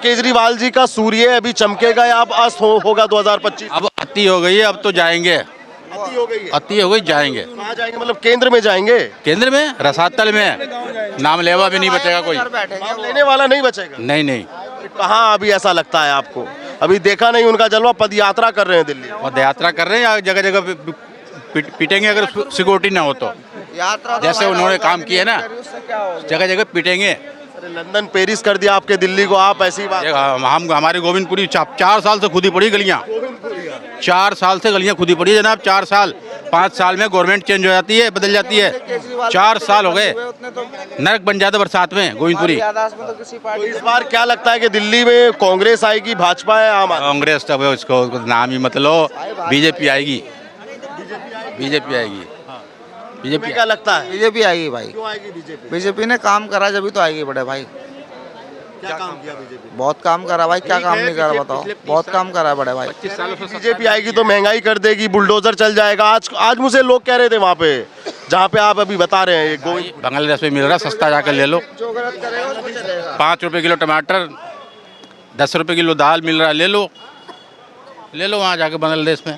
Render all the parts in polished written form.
केजरीवाल जी का सूर्य अभी चमकेगा या अब अस्त होगा 2025? अब अति हो गई है, अब तो जाएंगे। अति हो गई है। अति हो गई, जाएंगे। कहाँ जाएंगे, मतलब केंद्र में जाएंगे? केंद्र में, रसातल में, नाम लेवा भी नहीं बचेगा कोई। नाम लेने वाला नहीं बचेगा। नहीं नहीं, कहाँ अभी ऐसा लगता है आपको? अभी देखा नहीं उनका जलवा, पद यात्रा कर रहे हैं दिल्ली। पद यात्रा कर रहे हैं, जगह जगह पीटेंगे अगर सिक्योरिटी ना हो तो। जैसे उन्होंने काम किया ना, जगह जगह पीटेंगे। अरे लंदन पेरिस कर दिया आपके दिल्ली को, आप ऐसी बात। हम हमारे गोविंदपुरी 4 साल से खुदी पड़ी गलियाँ, 4 साल से गलियाँ खुदी पड़ी है जनाब। 4 साल, 5 साल में गवर्नमेंट चेंज हो जाती है, बदल जाती है। 4 साल हो गए, नरक बन जाता बरसात में गोविंदपुरी। तो इस बार क्या लगता है कि दिल्ली में कांग्रेस आएगी, भाजपा है, आम आदमी? कांग्रेस तब उसको नाम ही मत लो, बीजेपी आएगी। बीजेपी आएगी। बीजेपी क्या लगता है? बीजेपी आएगी भाई। क्यों आएगी बीजेपी? बीजेपी ने काम करा जब तो आएगी बड़े भाई। क्या काम किया बीजेपी? बहुत काम करा भाई, क्या काम नहीं करा बताओ। बहुत काम करा बड़े भाई। बीजेपी आएगी तो महंगाई कर देगी, बुलडोजर चल जाएगा। आज मुझे लोग कह रहे थे वहाँ पे, जहाँ पे आप अभी बता रहे हैं, बांग्लादेश में मिल रहा, सस्ता जाकर ले लो। 5 रुपए किलो टमाटर, 10 रुपए किलो दाल मिल रहा, ले लो वहाँ जाकर बांग्लादेश में।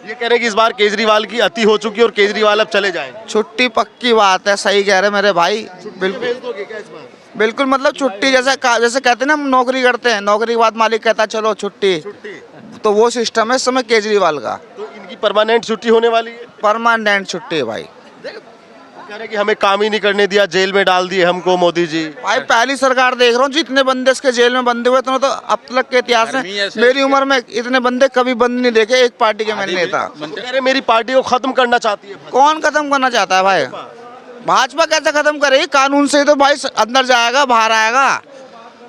ये कह रहे हैं कि इस बार केजरीवाल की अति हो चुकी है और केजरीवाल अब चले जाएंगे। छुट्टी पक्की बात है, सही कह रहे मेरे भाई। बिल्कुल बिल्कुल, मतलब छुट्टी जैसे कहते हैं ना, हम नौकरी करते हैं, नौकरी के बाद मालिक कहता है चलो छुट्टी, तो वो सिस्टम है इस समय केजरीवाल का। तो इनकी परमानेंट छुट्टी होने वाली है। परमानेंट छुट्टी है भाई। कह रहे हैं कि हमें काम ही नहीं करने दिया, जेल में डाल दिए हमको मोदी जी। भाई पहली सरकार देख रहा हूँ, जितने बंदे इसके जेल में बंदे हुए तो अब तक के इतिहास में मेरी उम्र में इतने बंदे कभी बंद नहीं देखे एक पार्टी के मैंने नेता। कह रहे मेरी पार्टी को खत्म करना चाहती है। कौन खत्म करना चाहता है भाई? भाजपा कैसे खत्म करेगी? कानून से तो भाई अंदर जाएगा बाहर आएगा।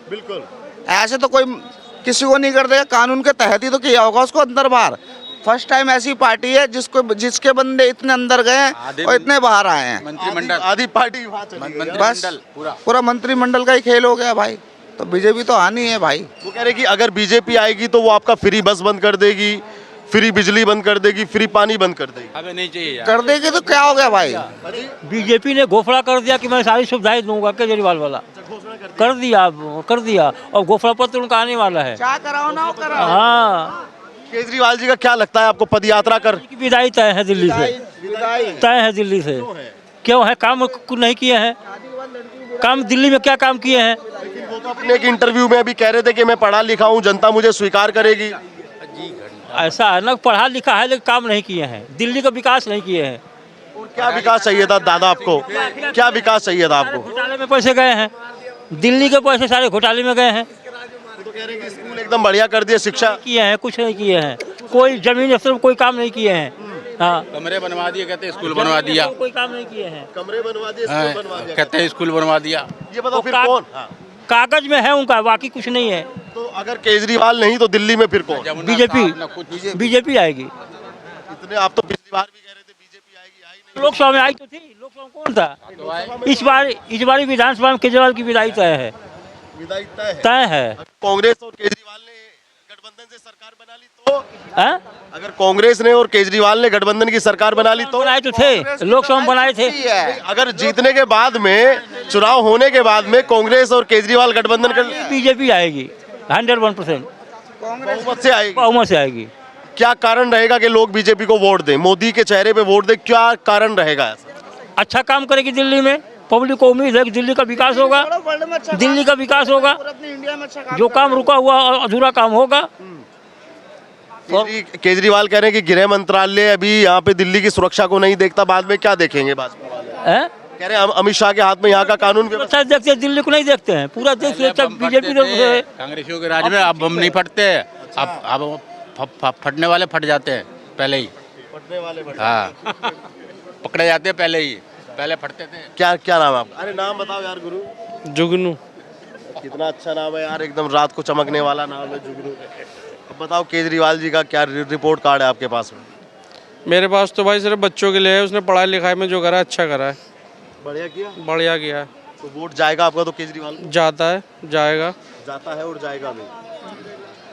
बिल्कुल, ऐसे तो कोई किसी को नहीं कर देगा, कानून के तहत ही तो किया होगा उसको अंदर बाहर। फर्स्ट टाइम ऐसी पार्टी है जिसके बंदे इतने अंदर गए हैं और इतने बाहर आए हैं। मंत्रिमंडल, आधी पार्टी बस पूरा मंत्रिमंडल का ही खेल हो गया भाई। तो बीजेपी तो आनी है भाई। वो कह रहे कि अगर बीजेपी आएगी तो वो आपका फ्री बस बंद कर देगी, फ्री बिजली बंद कर देगी, फ्री पानी बंद कर देगी। हमें नहीं चाहिए कर देगी तो क्या हो गया भाई? बीजेपी ने घोषणा कर दिया कि मैं सारी सुविधाएं दूंगा, केजरीवाल वाला कर दिया और घोषणा पत्र उनका आने वाला है। क्या कराओ ना कराओ। हाँ, केजरीवाल जी का क्या लगता है आपको, पद यात्रा कर? विदाई तय है दिल्ली से, तय है दिल्ली से। क्यों है? काम नहीं किए हैं। काम दिल्ली में क्या काम किए हैं? वो तो अपने एक इंटरव्यू में अभी कह रहे थे कि मैं पढ़ा लिखा हूँ, जनता मुझे स्वीकार करेगी। ऐसा है ना, पढ़ा लिखा है लेकिन काम नहीं किए हैं, दिल्ली का विकास नहीं किए हैं। और क्या विकास चाहिए था दादा आपको? क्या विकास चाहिए था आपको? घोटाले में पैसे गए हैं, दिल्ली के पैसे सारे घोटाले में गए हैं। तो कह रहे हैं कि स्कूल एकदम बढ़िया कर दिया, शिक्षा किए हैं, कुछ नहीं किए हैं। कोई जमीन स्तर कोई काम नहीं किए हैं। हाँ, कमरे बनवा दिए, कहते स्कूल बनवा दिया। कोई काम नहीं किए हैं। कमरे बनवा दिए, स्कूल बनवा दिया। कहते हैं स्कूल बनवा दिया। ये बताओ फिर कौन? कागज में है उनका, बाकी कुछ नहीं है। तो अगर केजरीवाल नहीं तो दिल्ली में फिर कौन? बीजेपी आएगी। इतने आप तो पिछली बार भी कह रहे थे बीजेपी आएगी, आई नहीं। लोकसभा में आई तो थी, लोकसभा में कौन था? इस बार विधानसभा में केजरीवाल की विदाई तय है। विदाई तय है। कांग्रेस और केजरीवाल ने गठबंधन से सरकार बना ली तो? है? अगर कांग्रेस ने और केजरीवाल ने गठबंधन की सरकार बना ली तो? बनाए तो थे, लोकसभा में बनाए थे। अगर जीतने के बाद में, चुनाव होने के बाद में कांग्रेस और केजरीवाल गठबंधन कर, बीजेपी आएगी 101%। बहुमत से आएगी। बहुमत से आएगी। क्या कारण रहेगा कि लोग बीजेपी को वोट दें, मोदी के चेहरे पे वोट दें? क्या कारण रहेगा ऐसा? अच्छा काम करेगी दिल्ली में, पब्लिक को उम्मीद है कि दिल्ली का विकास होगा, दिल्ली का विकास होगा। जो काम रुका हुआ अधूरा काम होगा। केजरीवाल कह रहे हैं कि गृह मंत्रालय अभी यहाँ पे दिल्ली की सुरक्षा को नहीं देखता, बाद में क्या देखेंगे? भाजपा वाले कह रहे हैं अमित शाह के हाथ में यहाँ का कानून व्यवस्था देखते हैं, दिल्ली को नहीं देखते हैं, पूरा देश बीजेपी। कांग्रेसियों के राज में अब हम नहीं फटते, अब फटने वाले फट जाते हैं पहले ही। फटने वाले हाँ, पकड़े जाते हैं पहले ही, पहले फटते थे। क्या नाम है आपका? अरे नाम बताओ यार गुरु। जुगनू। कितना अच्छा नाम है यार, एकदम रात को चमकने वाला नाम है जुगनू। अब बताओ केजरीवाल जी का क्या रिपोर्ट कार्ड है आपके पास में? मेरे पास तो भाई सिर्फ बच्चों के लिए है, उसने पढ़ाई लिखाई में जो करा अच्छा करा है। बढ़िया किया, बढ़िया किया है। तो वोट जाएगा आपका तो केजरीवाल? जाता है, जाएगा, जाता है और जाएगा भी।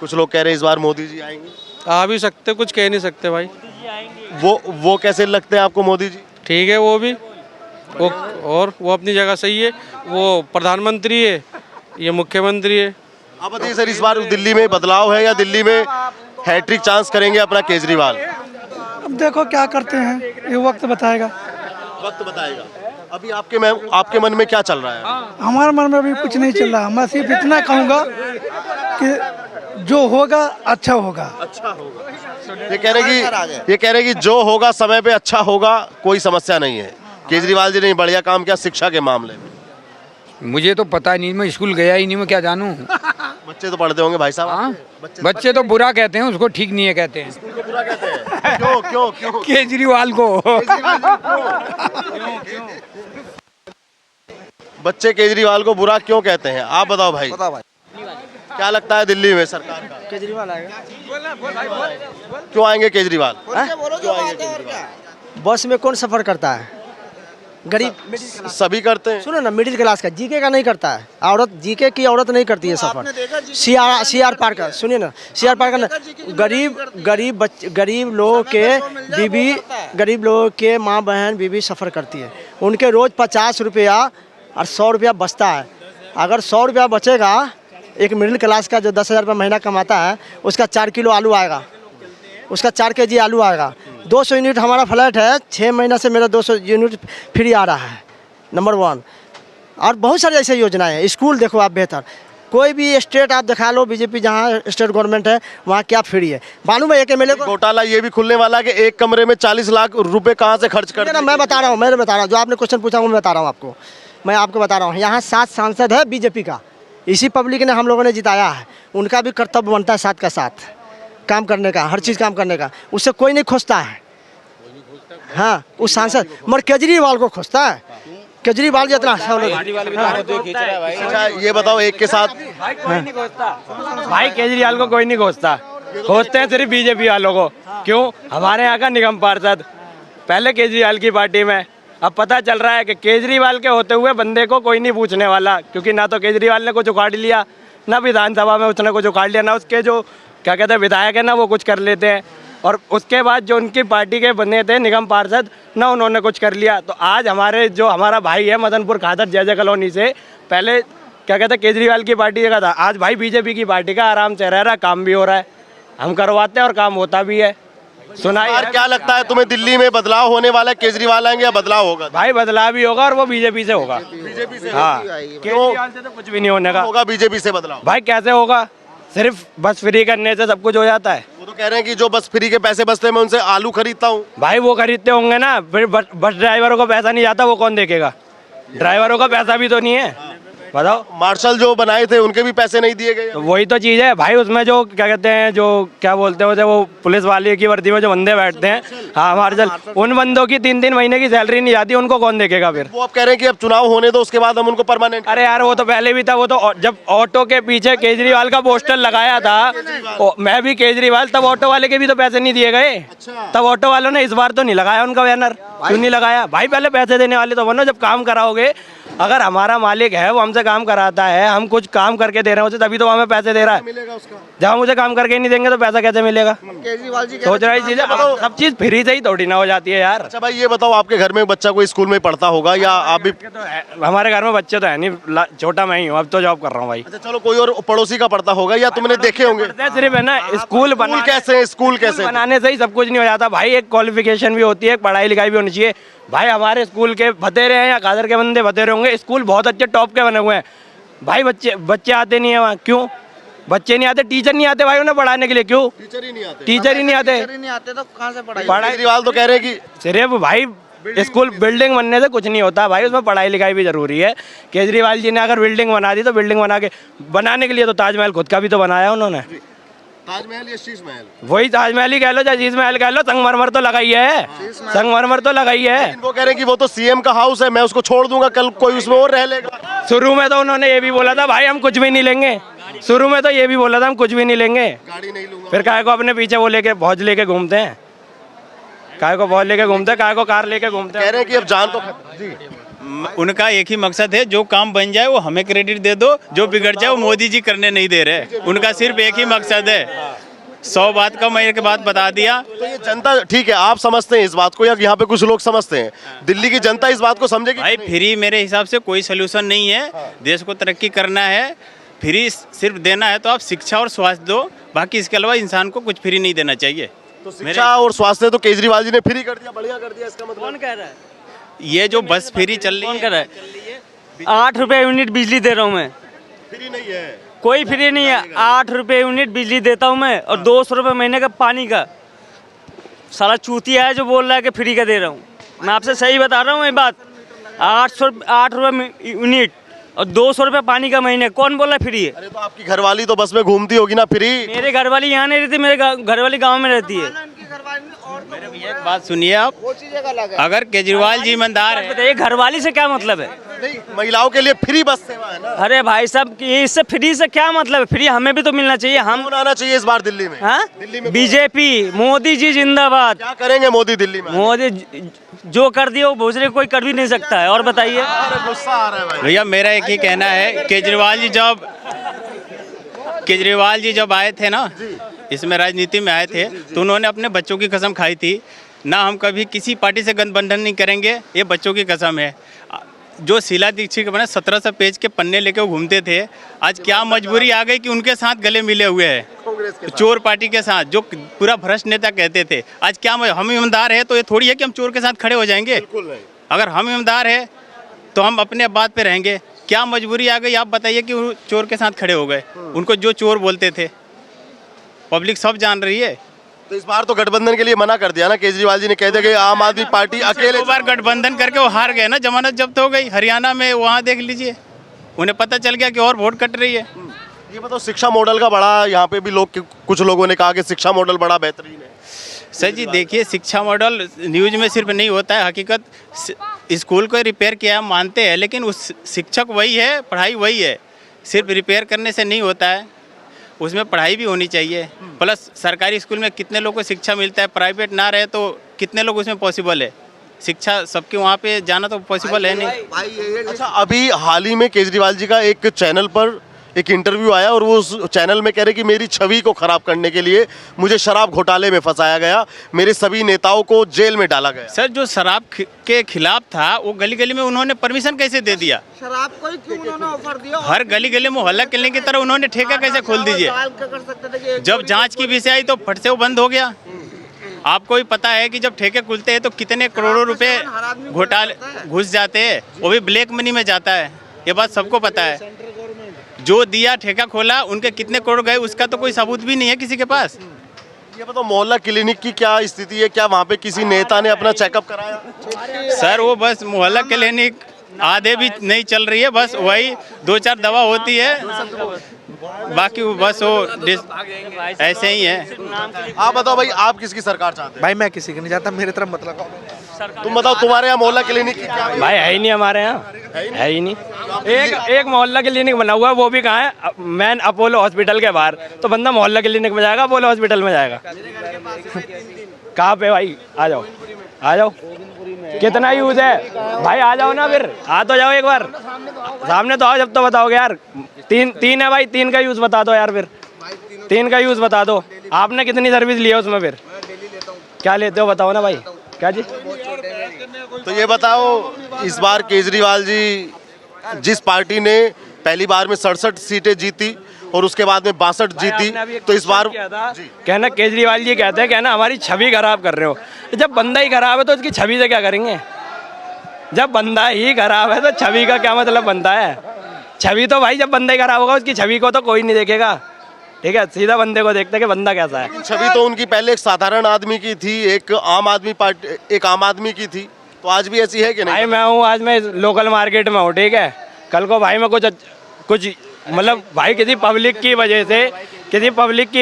कुछ लोग कह रहे हैं इस बार मोदी जी आएंगे। आ भी सकते, कुछ कह नहीं सकते भाई। वो कैसे लगते हैं आपको मोदी जी? ठीक है, वो भी वो अपनी जगह सही है। वो प्रधानमंत्री है, ये मुख्यमंत्री है। आप बताइए सर, इस बार दिल्ली में बदलाव है या दिल्ली में हैट्रिक चांस करेंगे अपना केजरीवाल? अब देखो क्या करते हैं, ये वक्त बताएगा। वक्त बताएगा। अभी आपके मन में क्या चल रहा है? हमारे मन में अभी कुछ नहीं चल रहा। मैं सिर्फ इतना कहूँगा कि जो होगा अच्छा होगा। अच्छा होगा। ये कह रहे कि जो होगा समय पे अच्छा होगा, कोई समस्या नहीं है। केजरीवाल जी ने बढ़िया काम किया शिक्षा के मामले में। मुझे तो पता नहीं, मैं स्कूल गया ही नहीं, मैं क्या जानूं। बच्चे तो पढ़ते होंगे भाई साहब। हाँ? बच्चे तो बुरा कहते हैं, उसको ठीक नहीं है कहते हैं। स्कूल को बुरा कहते हैं। क्यों क्यों क्यों? केजरीवाल को। बच्चे केजरीवाल को बुरा क्यों कहते हैं, आप बताओ भाई। क्या लगता है दिल्ली में सरकार का? केजरीवाल आएगा। क्यों आएंगे केजरीवाल? बस में कौन सफर करता है? गरीब सभी करते हैं। सुनो ना, मिडिल क्लास का, जीके का नहीं करता है। औरत, जीके की औरत नहीं करती है सफर। सीआर पार का सुनिए ना, सीआर पार का गरीब लोगों के बीबी, गरीब लोगों के माँ बहन बीबी सफर करती है। उनके रोज 50 रुपया और 100 रुपया बचता है। अगर 100 रुपया बचेगा, एक मिडिल क्लास का जो 10,000 रुपया महीना कमाता है, उसका 4 किलो आलू आएगा, उसका 4 केजी आलू आएगा। 200 यूनिट हमारा फ्लैट है, 6 महीना से मेरा 200 यूनिट फ्री आ रहा है, नंबर 1। और बहुत सारी ऐसी योजनाएं हैं। स्कूल देखो आप बेहतर, कोई भी स्टेट आप दिखा लो, बीजेपी जहाँ स्टेट गवर्नमेंट है वहाँ क्या फ्री है। मालूम है एक एमएलए को घोटाला ये भी खुलने वाला है कि एक कमरे में 40 लाख रुपए कहाँ से खर्च कर? मैं बता रहा हूँ, जो आपने क्वेश्चन पूछा वो मैं बता रहा हूँ आपको। मैं आपको बता रहा हूँ, यहाँ 7 सांसद है बीजेपी का। इसी पब्लिक ने हम लोगों ने जिताया है। उनका भी कर्तव्य बनता है साथ का साथ काम करने का, हर चीज़ काम करने का। उससे कोई नहीं खोजता है। हाँ, उस सांसद मगर केजरीवाल को खोजता है। केजरीवाल जितना अच्छा ये बताओ, एक के साथ भाई केजरीवाल को कोई नहीं खोजता, खोजते हैं सिर्फ बीजेपी वालों को। क्यों? हमारे यहाँ का निगम पार्षद पहले केजरीवाल की पार्टी में, अब पता चल रहा है कि केजरीवाल के होते हुए बंदे को कोई नहीं पूछने वाला, क्योंकि ना तो केजरीवाल ने कुछ उखाड़ लिया, ना विधानसभा में उसने कुछ उखाड़ लिया, ना उसके जो क्या कहते हैं विधायक है ना वो कुछ कर लेते हैं, और उसके बाद जो उनकी पार्टी के बने थे निगम पार्षद, ना उन्होंने कुछ कर लिया। तो आज हमारा भाई है मदनपुर खादर जय कॉलोनी से, पहले क्या कहते हैं केजरीवाल की पार्टी का था, आज भाई बीजेपी की पार्टी का आराम से रह रहा है, काम भी हो रहा है, हम करवाते हैं और काम होता भी है। सुना यार, क्या लगता है तुम्हें दिल्ली में बदलाव होने वाला है? केजरीवाल आएंगे या बदलाव होगा? भाई बदलाव भी होगा और वो बीजेपी से होगा। बीजेपी से? हाँ, केजरीवाल से तो कुछ भी नहीं होने का। होगा बीजेपी से बदलाव? भाई कैसे होगा? सिर्फ बस फ्री करने से सब कुछ हो जाता है। वो तो कह रहे हैं कि जो बस फ्री के पैसे बचते हैं मैं उनसे आलू खरीदता हूँ। भाई वो खरीदते होंगे ना, फिर बस ड्राइवरों को पैसा नहीं जाता, वो कौन देखेगा? ड्राइवरों का पैसा भी तो नहीं है, बताओ। मार्शल जो बनाए थे उनके भी पैसे नहीं दिए गए। तो वही तो चीज़ है भाई, उसमें जो क्या कहते हैं, जो क्या बोलते हैं वो पुलिस वाले की वर्दी में जो बंदे बैठते हैं, हाँ मार्शल, उन बंदों की 3-3 महीने की सैलरी नहीं जाती, उनको कौन देखेगा फिर? वो अब कह रहे हैं कि अब चुनाव होने दो, उसके बाद हम उनको परमानेंट। अरे यार वो तो पहले भी था, वो तो जब ऑटो के पीछे केजरीवाल का पोस्टर लगाया था, मैं भी केजरीवाल, तब ऑटो वाले के भी तो पैसे नहीं दिए गए। तब ऑटो वालों ने इस बार तो नहीं लगाया उनका बैनर, क्यों नहीं लगाया? भाई पहले पैसे देने वाले तो बनो, जब काम कराओगे। अगर हमारा मालिक है, वो हमसे काम कराता है, हम कुछ काम करके दे रहे हैं उसे, तभी तो हमें पैसे दे रहा है। जब हम मुझे काम करके नहीं देंगे तो पैसा कैसे मिलेगा? केजरीवाल जी सोच रही चीजें, सब चीज फ्री से ही थोड़ी ना हो जाती है यार। अच्छा भाई ये बताओ, आपके घर में बच्चा कोई स्कूल में पढ़ता होगा या आप भी? हमारे घर में बच्चे तो है नहीं, छोटा मैं ही हूँ, अब तो जॉब कर रहा हूँ भाई। अच्छा चलो, कोई और पड़ोसी का पढ़ता होगा या तुमने देखे होंगे? सिर्फ है ना स्कूल स्कूल कैसे बनाने से ही सब कुछ नहीं हो जाता भाई। एक क्वालिफिकेशन भी होती है, पढ़ाई लिखाई भी होनी चाहिए भाई। हमारे स्कूल के भतेरे हैं या खादर के बंदे भतेरे होंगे, स्कूल बहुत अच्छे टॉप के बने हुए हैं भाई। बच्चे आते नहीं है वहाँ, क्यों? बच्चे नहीं आते, टीचर नहीं आते भाई उन्हें पढ़ाने के लिए, क्यों? टीचर ही नहीं आते। टीचर ही नहीं आते तो कहाँ से पढ़ाई? केजरीवाल तो कह रहे हैं कि सिर्फ भाई स्कूल बिल्डिंग बनने से कुछ नहीं होता भाई, उसमें पढ़ाई लिखाई भी जरूरी है। केजरीवाल जी ने अगर बिल्डिंग बना दी तो बिल्डिंग बनाने के लिए तो ताजमहल खुद का भी तो बनाया उन्होंने। ताजमहल या शीश महल? वही ताजमहल ही कह लो या शीश महल कह लो, संगमरमर तो लगाई है, संगमरमर तो लगाई है। वो कह रहे हैं कि वो तो सीएम का हाउस है, मैं उसको छोड़ दूंगा, कल कोई उसमें और रह लेगा। शुरू में तो उन्होंने ये भी बोला था भाई हम कुछ भी नहीं लेंगे, शुरू में तो ये भी बोला था हम कुछ भी नहीं लेंगे, गाड़ी नहीं लूंगा। फिर काय को अपने पीछे वो लेके भौज लेके घूमते हैं, काय को भौज लेके घूमते हैं, काय को कार लेके घूमते हैं। कह रहे हैं कि अब जान तो जी उनका एक ही मकसद है, जो काम बन जाए वो हमें क्रेडिट दे दो, जो बिगड़ जाए वो मोदी जी करने नहीं दे रहे। उनका सिर्फ एक ही मकसद है। 100 बात का मैं एक बात बता दिया। तो ये जनता ठीक है, आप समझते हैं इस बात को या यहाँ पे कुछ लोग समझते हैं? दिल्ली की जनता इस बात को समझेगी? भाई फ्री मेरे हिसाब से कोई सोल्यूशन नहीं है। देश को तरक्की करना है, फ्री सिर्फ देना है तो आप शिक्षा और स्वास्थ्य दो, बाकी इसके अलावा इंसान को कुछ फ्री नहीं देना चाहिए। तो शिक्षा और स्वास्थ्य तो केजरीवाल जी ने फ्री कर दिया, बढ़िया कर दिया, इसका मतलब कौन कह रहा है? ये जो बस फ्री चल रही कौन है, कह रहा है? 8 रुपए यूनिट बिजली दे रहा हूँ मैं। फ्री नहीं है। कोई फ्री नहीं है। 8 रुपए यूनिट बिजली देता हूँ मैं और 200 रुपए महीने का पानी का। साला चूतिया है जो बोल रहा है कि फ्री का दे रहा हूँ। मैं आपसे सही बता रहा हूँ ये बात। 8 रुपए यूनिट और 200 रुपए पानी का महीने, कौन बोला फ्री है? अरे तो आपकी घरवाली तो बस में घूमती होगी ना फ्री। मेरे घरवाली यहाँ नहीं रहती, मेरे घरवाली गांव में रहती है। एक बात सुनिए आप, अगर केजरीवाल जी ईमानदार है, बताइए घरवाली से क्या मतलब है? नहीं, महिलाओं के लिए फ्री बस सेवा है ना। अरे भाई साहब, इससे फ्री से क्या मतलब है? फ्री हमें भी तो मिलना चाहिए। हम कौन आना चाहिए इस बार दिल्ली में? हाँ, दिल्ली में बीजेपी, मोदी जी जिंदाबाद। क्या करेंगे मोदी दिल्ली में? मोदी जो कर दिया वो दूसरे कोई कर भी नहीं सकता है। और बताइए। गुस्सा आ रहा है भाई। भैया मेरा एक ही कहना है, केजरीवाल जी जब आए थे ना, इसमें राजनीति में आए थे, तो उन्होंने अपने बच्चों की कसम खाई थी ना, हम कभी किसी पार्टी से गठबंधन नहीं करेंगे, ये बच्चों की कसम है। जो शीला दीक्षित के बने 1700 पेज के पन्ने लेके वो घूमते थे, आज क्या मजबूरी आ गई कि उनके साथ गले मिले हुए हैं चोर पार्टी के साथ, जो पूरा भ्रष्ट नेता कहते थे। आज क्या हम ईमानदार है तो ये थोड़ी है कि हम चोर के साथ खड़े हो जाएंगे। अगर हम ईमानदार है तो हम अपने बात पे रहेंगे। क्या मजबूरी आ गई आप बताइए कि वो चोर के साथ खड़े हो गए? उनको जो चोर बोलते थे पब्लिक सब जान रही है। तो इस बार तो गठबंधन के लिए मना कर दिया ना केजरीवाल जी ने, कह दिया कि आम आदमी पार्टी अकेले। 2 बार गठबंधन करके वो हार गए ना, जमानत जब्त हो गई। हरियाणा में वहाँ देख लीजिए, उन्हें पता चल गया कि और वोट कट रही है। ये बताओ शिक्षा मॉडल का बड़ा, यहाँ पे भी कुछ लोगों ने कहा कि शिक्षा मॉडल बड़ा बेहतरीन है। सर जी देखिए, शिक्षा मॉडल न्यूज में सिर्फ नहीं होता है, हकीकत स्कूल को रिपेयर किया हम मानते हैं, लेकिन उस शिक्षक वही है, पढ़ाई वही है। सिर्फ रिपेयर करने से नहीं होता है, उसमें पढ़ाई भी होनी चाहिए। प्लस सरकारी स्कूल में कितने लोगों को शिक्षा मिलता है, प्राइवेट ना रहे तो कितने लोग उसमें पॉसिबल है? शिक्षा सबके वहाँ पे जाना तो पॉसिबल है नहीं। अच्छा, अभी हाल ही में केजरीवाल जी का एक चैनल पर एक इंटरव्यू आया और वो उस चैनल में कह रहे कि मेरी छवि को खराब करने के लिए मुझे शराब घोटाले में फंसाया गया, मेरे सभी नेताओं को जेल में डाला गया। सर जो शराब के खिलाफ था वो गली गली में उन्होंने परमिशन कैसे दे दिया? शराब को ही क्यों उन्होंने ऑफर दिया? हर गली गली मोहल्ला क्लिनिक की तरह उन्होंने ठेका कैसे खोल दीजिए? जब जांच की विषय आई तो फट से वो बंद हो गया। आपको भी पता है कि जब ठेके खुलते हैं तो कितने करोड़ों रुपए घोटाले घुस जाते हैं, वो भी ब्लैक मनी में जाता है। ये बात सबको पता है। जो दिया ठेका खोला उनके कितने करोड़ गए उसका तो कोई सबूत भी नहीं है किसी के पास। ये बताओ मोहल्ला क्लिनिक की क्या स्थिति है? क्या वहाँ पे किसी नेता ने अपना चेकअप कराया? सर वो बस मोहल्ला क्लिनिक आधे भी नहीं चल रही है, बस वही 2-4 दवा होती है, बाकी वो बस वो ऐसे ही है। आप बताओ भाई, आप किसकी सरकार चाहते हैं? भाई मैं किसी की नहीं चाहता, मेरे तरफ मतलब। तुम बताओ तुम्हारे यहाँ मोहल्ला क्लिनिक की क्या? भाई है ही नहीं हमारे यहाँ, है ही नहीं। एक मोहल्ला क्लिनिक बना हुआ है, वो भी कहाँ है? मैन अपोलो हॉस्पिटल के बाहर। तो बंदा मोहल्ला क्लिनिक में जाएगा, अपोलो हॉस्पिटल में जाएगा? कहाँ पे भाई? आ जाओ, आ जाओ। कितना यूज है भाई? आ जाओ ना, फिर आ तो जाओ एक बार सामने तो आओ, जब तो बताओगे यार। 3 है भाई, 3 का यूज बता दो यार, फिर 3 का यूज बता दो। आपने कितनी सर्विस ली है उसमें? फिर क्या लेते हो बताओ ना भाई। क्या जी? तो ये बताओ, इस बार केजरीवाल जी जिस पार्टी ने पहली बार में 67 सीटें जीती और उसके बाद में 62 जीती, तो इस बार कहना केजरीवाल जी कहते हैं, कहना हमारी छवि खराब कर रहे हो। जब बंदा ही खराब है तो उसकी छवि से क्या करेंगे? जब बंदा ही खराब है तो छवि का क्या मतलब बनता है? छवि तो भाई जब बंदा ही खराब होगा उसकी छवि को तो कोई नहीं देखेगा, ठीक है? सीधा बंदे को देखते कि बंदा कैसा है। छवि तो उनकी पहले एक साधारण आदमी की थी, एक आम आदमी की थी, तो आज भी ऐसी है कि नहीं? भाई मैं हूँ, आज मैं लोकल मार्केट में हूँ, ठीक है? कल को भाई मैं कुछ मतलब भाई किसी पब्लिक की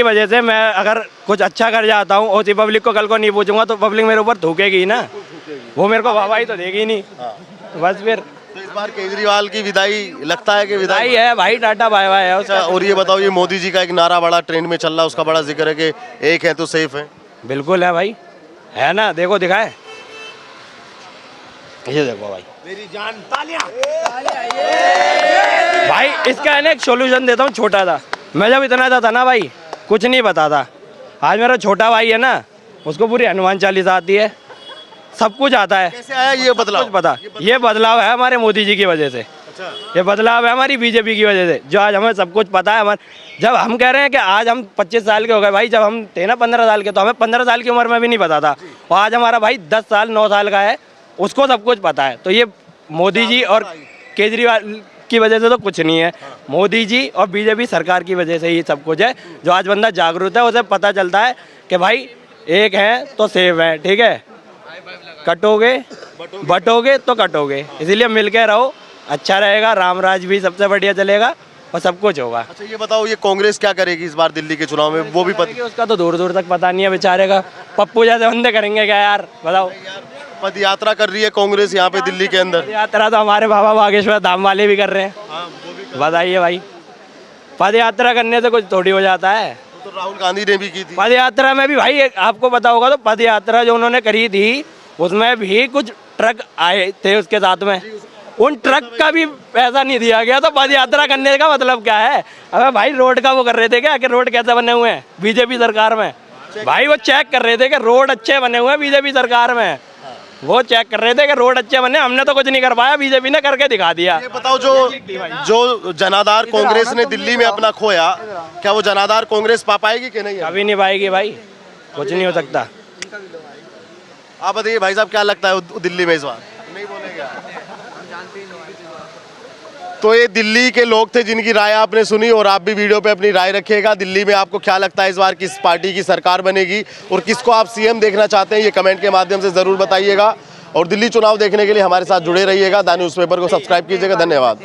वजह से मैं अगर कुछ अच्छा कर जाता हूँ, उसी पब्लिक को कल को नहीं पूछूंगा तो पब्लिक मेरे ऊपर थूकेगी ना, वो मेरे को वाहवाही तो देगी नहीं। बस फिर तो इस बार केजरीवाल की विदाई लगता है कि विदाई है भाई, टाटा बाय बाय है उसका। और ये बताओ, ये मोदी जी का एक नारा बड़ा ट्रेंड में चल रहा है, उसका बड़ा जिक्र है कि एक है तो सेफ है। बिल्कुल है भाई, है ना? देखो दिखाए, ये देखो भाई, मेरी जान तालियां। भाई इसका है ना एक सोल्यूशन देता हूँ छोटा सा। मैं जब इतना था ना भाई, कुछ नहीं पता था। आज मेरा छोटा भाई है ना, उसको पूरी हनुमान चालीसा आती है, सब कुछ आता है। कैसे आया ये बदलाव? कुछ पता, ये बदलाव है हमारे मोदी जी की वजह से। ये बदलाव है हमारी बीजेपी की वजह से, जो आज हमें सब कुछ पता है। हमारे जब हम कह रहे हैं कि आज हम 25 साल के हो गए भाई, जब हम थे ना 15 साल के, तो हमें 15 साल की उम्र में भी नहीं पता था, और आज हमारा भाई 10 साल 9 साल का है, उसको सब कुछ पता है। तो ये मोदी जी और केजरीवाल की वजह से तो कुछ नहीं है, मोदी जी और बीजेपी सरकार की वजह से ही सब कुछ है। जो आज बंदा जागरूक है उसे पता चलता है कि भाई एक है तो सेफ है, ठीक है, कटोगे बटोगे तो कटोगे, इसीलिए मिल के रहो, अच्छा रहेगा, राम राज भी सबसे बढ़िया चलेगा और सब कुछ होगा। अच्छा ये बताओ, ये कांग्रेस क्या करेगी इस बार दिल्ली के चुनाव में, वो भी पता? उसका तो दूर दूर तक पता नहीं है बेचारे का, पप्पू जैसे बंदे करेंगे क्या यार, बताओ। पद यात्रा कर रही है कांग्रेस यहाँ पे दिल्ली के अंदर। यात्रा तो हमारे बाबा बागेश्वर धाम वाले भी कर रहे हैं, बताइए भाई, पद यात्रा करने से कुछ थोड़ी हो जाता है। तो राहुल गांधी ने भी की थी पद यात्रा में भी भाई आपको पता होगा, तो पद यात्रा जो उन्होंने करी थी उसमें भी कुछ ट्रक आए थे उसके साथ में, उन ट्रक का भी पैसा नहीं दिया गया, तो पद यात्रा करने का मतलब क्या है? अबे भाई रोड का वो कर रहे थे क्या कि रोड कैसे बने हुए हैं बीजेपी सरकार में, भाई वो चेक कर रहे थे कि रोड अच्छे बने हुए हैं बीजेपी सरकार में, वो चेक कर रहे थे कि रोड अच्छे बने, हमने तो कुछ नहीं कर पाया, बीजेपी ने करके दिखा दिया। ये बताओ, जो जनाधार कांग्रेस ने दिल्ली में अपना खोया, क्या वो जनाधार कांग्रेस पा पाएगी कि नहीं? कभी नहीं पाएगी भाई, कुछ नहीं हो सकता। आप बताइए भाई साहब, क्या लगता है दिल्ली में इस बार? नहीं बोलेगा। तो ये दिल्ली के लोग थे जिनकी राय आपने सुनी, और आप भी वीडियो पे अपनी राय रखिएगा। दिल्ली में आपको क्या लगता है इस बार किस पार्टी की सरकार बनेगी, और किसको आप सीएम देखना चाहते हैं, ये कमेंट के माध्यम से ज़रूर बताइएगा। और दिल्ली चुनाव देखने के लिए हमारे साथ जुड़े रहिएगा। द न्यूज़पेपर को सब्सक्राइब कीजिएगा। धन्यवाद।